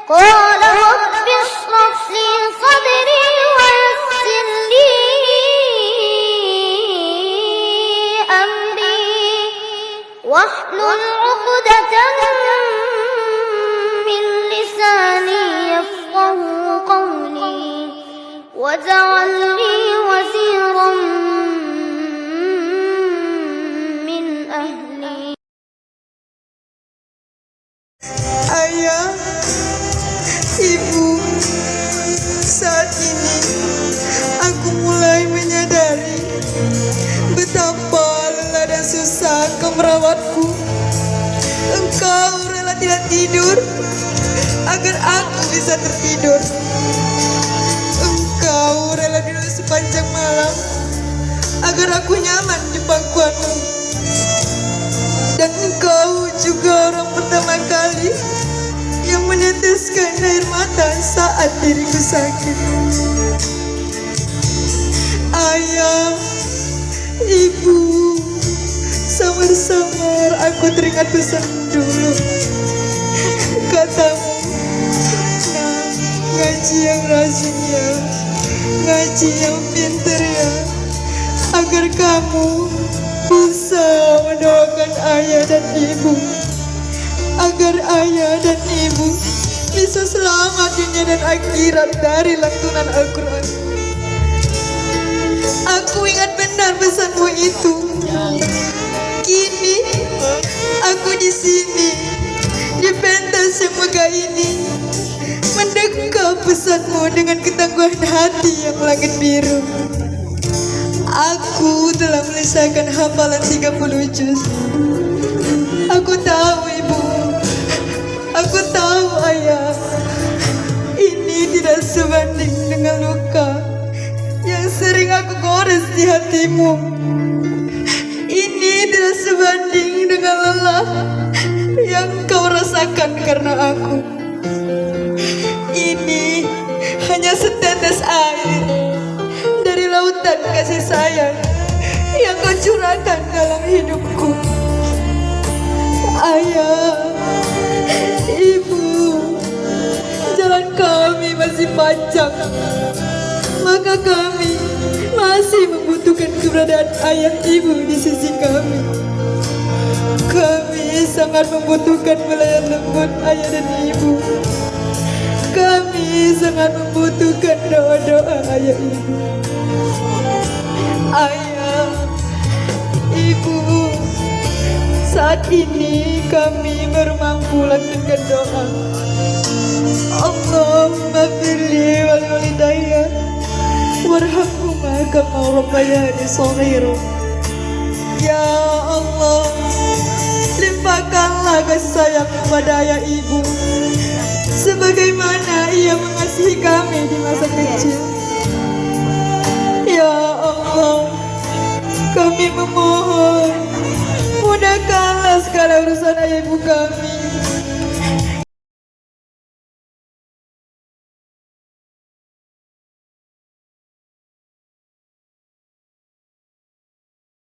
قال رب اشرح لي صدري ويسر لي أمري واحلل عقدة من لساني يفقه قولي واجعل لي وزيرا من أهلي. Ayah, ibu, saat ini aku mulai menyadari betapa lelah dan susah engkau merawatku. Engkau rela tidak tidur agar aku bisa tertidur. Engkau rela duduk sepanjang malam agar aku nyaman di pangkuanmu. Dan engkau juga orang pertama kali yang meneteskan air mata saat diriku sakit. Ayah, ibu, samar-samar aku teringat pesan dulu. Katamu, nah, ngaji yang rajin ya, ngaji yang pintar ya, agar kamu bisa mendoakan ayah dan ibu, agar ayah dan ibu bisa selamat dunia dan akhirat dari lantunan Al-Quran. Aku ingat benar pesanmu itu. Kini aku di sini, di pentas yang megah ini, mendekat pesanmu dengan ketangguhan hati yang langit biru. Aku telah menyelesaikan hafalan 30 juz. Aku tahu ibu, aku tahu ayah, ini tidak sebanding dengan luka yang sering aku gores di hatimu. Ini tidak sebanding dengan lelah yang kau rasakan karena aku. Ini hanya setetes air dari lautan kasih sayang yang kau curahkan dalam hidupku. Ayah, ibu, jalan kami masih panjang, maka kami masih membutuhkan keberadaan ayah ibu di sisi kami. Kami sangat membutuhkan belayan lembut ayah dan ibu. Kami sangat membutuhkan doa-doa ayah ibu. Ayah, ibu, saat ini kami baru mampu lantunkan doa. Allahumma firli wal walidayya warhamhuma kama rabbayani shaghira. Ya Allah, limpahkanlah kasih sayang kepada ayah ibu sebagaimana ia mengasihi kami di masa kecil. Ya Allah, kami memohon, mudahkanlah segala urusan ayah ibu kami.